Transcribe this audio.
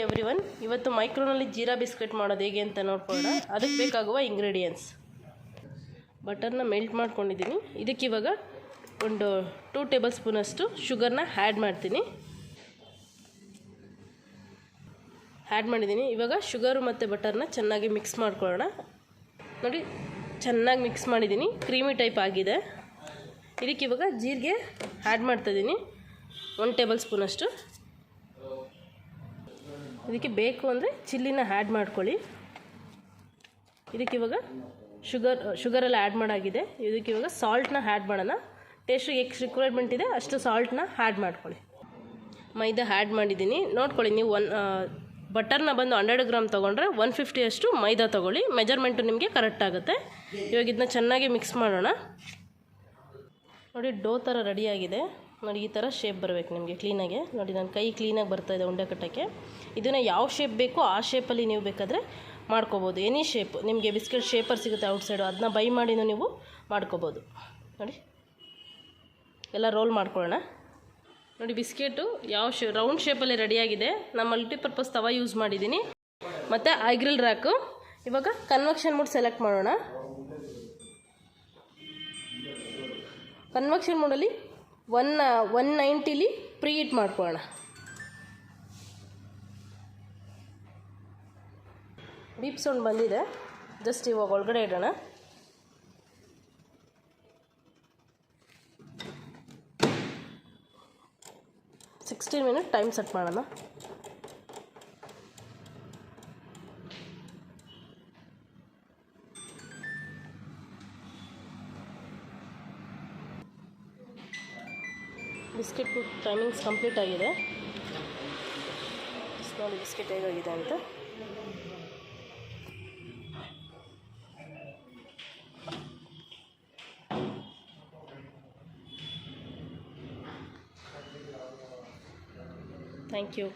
Everyone, ಇವತ್ತು ಮೈಕ್ರೋನಲ್ಲಿ jeera biscuit ಮಾಡೋದು ಹೇಗೆ ಅಂತ ನೋಡ್ಕೊಳ್ಳೋಣ. ಅದಕ್ಕೆ ಬೇಕಾಗುವ ಇಂಗ್ರೀಡಿಯೆಂಟ್ಸ್: ಬಟರ್ನ ಮೆಲ್ಟ್ ಮಾಡ್ಕೊಂಡಿದ್ದೀನಿ. ಇದಕ್ಕೆ ಇವಾಗ ಒಂದು 2 ಟೇಬಲ್ ಸ್ಪೂನಷ್ಟು ಶುಗರ್ನ ಆ್ಯಡ್ ಮಾಡಿದ್ದೀನಿ. ಇವಾಗ ಶುಗರು ಮತ್ತು ಬಟರ್ನ ಚೆನ್ನಾಗಿ ಮಿಕ್ಸ್ ಮಾಡ್ಕೊಳ್ಳೋಣ. ನೋಡಿ, ಚೆನ್ನಾಗಿ ಮಿಕ್ಸ್ ಮಾಡಿದ್ದೀನಿ, ಕ್ರೀಮಿ ಟೈಪ್ ಆಗಿದೆ. ಇದಕ್ಕೆ ಇವಾಗ ಜೀರಿಗೆ ಆ್ಯಡ್ ಮಾಡ್ತಾಯಿದ್ದೀನಿ, 1 ಟೇಬಲ್ ಸ್ಪೂನಷ್ಟು. ಇದಕ್ಕೆ ಬೇಕು ಅಂದರೆ ಚಿಲ್ಲಿನ ಆ್ಯಡ್ ಮಾಡ್ಕೊಳ್ಳಿ. ಇದಕ್ಕೆ ಇವಾಗ ಶುಗರೆಲ್ಲ ಆ್ಯಡ್ ಮಾಡಾಗಿದೆ. ಇದಕ್ಕೆ ಇವಾಗ ಸಾಲ್ಟ್ನ ಆ್ಯಡ್ ಮಾಡೋಣ. ಟೇಸ್ಟಿಗೆ ಎಷ್ಟು ರಿಕ್ವೈರ್ಮೆಂಟ್ ಇದೆ ಅಷ್ಟು ಸಾಲ್ಟ್ನ ಆ್ಯಡ್ ಮಾಡ್ಕೊಳ್ಳಿ. ಮೈದಾ ಆ್ಯಡ್ ಮಾಡಿದ್ದೀನಿ. ನೋಡ್ಕೊಳ್ಳಿ, ನೀವು ಬಟರ್ನ ಬಂದು 100 ಗ್ರಾಮ್ ತೊಗೊಂಡ್ರೆ 150 ಅಷ್ಟು ಮೈದಾ ತೊಗೊಳ್ಳಿ. ಮೆಜರ್ಮೆಂಟು ನಿಮಗೆ ಕರೆಕ್ಟ್ ಆಗುತ್ತೆ. ಇವಾಗ ಇದನ್ನ ಚೆನ್ನಾಗಿ ಮಿಕ್ಸ್ ಮಾಡೋಣ. ನೋಡಿ, ಡೋ ಥರ ರೆಡಿಯಾಗಿದೆ. ನೋಡಿ, ಈ ಥರ ಶೇಪ್ ಬರಬೇಕು ನಿಮಗೆ ಕ್ಲೀನಾಗೆ. ನೋಡಿ, ನನ್ನ ಕೈ ಕ್ಲೀನಾಗಿ ಬರ್ತಾಯಿದೆ ಉಂಡೆ ಕಟ್ಟೋಕ್ಕೆ. ಇದನ್ನು ಯಾವ ಶೇಪ್ ಬೇಕೋ ಆ ಶೇಪಲ್ಲಿ ನೀವು ಬೇಕಾದರೆ ಮಾಡ್ಕೋಬೋದು. ಎನಿ ಶೇಪ್, ನಿಮಗೆ ಬಿಸ್ಕೆಟ್ ಶೇಪರ್ ಸಿಗುತ್ತೆ ಔಟ್ಸೈಡು, ಅದನ್ನ ಬೈ ಮಾಡಿನೂ ನೀವು ಮಾಡ್ಕೋಬೋದು. ನೋಡಿ, ಎಲ್ಲ ರೋಲ್ ಮಾಡ್ಕೊಳ್ಳೋಣ. ನೋಡಿ, ಬಿಸ್ಕೆಟು ರೌಂಡ್ ಶೇಪಲ್ಲಿ ರೆಡಿಯಾಗಿದೆ. ನಾನು ಮಲ್ಟಿಪರ್ಪಸ್ ತವ ಯೂಸ್ ಮಾಡಿದ್ದೀನಿ ಮತ್ತು ಐಗ್ರಿಲ್ ರ್ಯಾಕು. ಇವಾಗ ಕನ್ವೆಕ್ಷನ್ ಮೋಡ್ ಸೆಲೆಕ್ಟ್ ಮಾಡೋಣ. ಕನ್ವೆಕ್ಷನ್ ಮೋಡಲ್ಲಿ 190ಲಿ ಪ್ರೀ ಹೀಟ್ ಮಾಡ್ಕೊಳ್ಳೋಣ. ಬೀಪ್ ಸೌಂಡ್ ಬಂದಿದೆ. ಜಸ್ಟ್ ಇವಾಗ ಒಳಗಡೆ ಇಡೋಣ. $16 ಮಿನಿಟ್ ಟೈಮ್ ಸೆಟ್ ಮಾಡೋಣ. ಬಿಸ್ಕೆಟ್ ಟೈಮಿಂಗ್ಸ್ ಕಂಪ್ಲೀಟ್ ಆಗಿದೆ. ನೋಡಿ ಬಿಸ್ಕೆಟ್ ಹೇಗಾಗಿದೆ ಅಂತ. Thank you.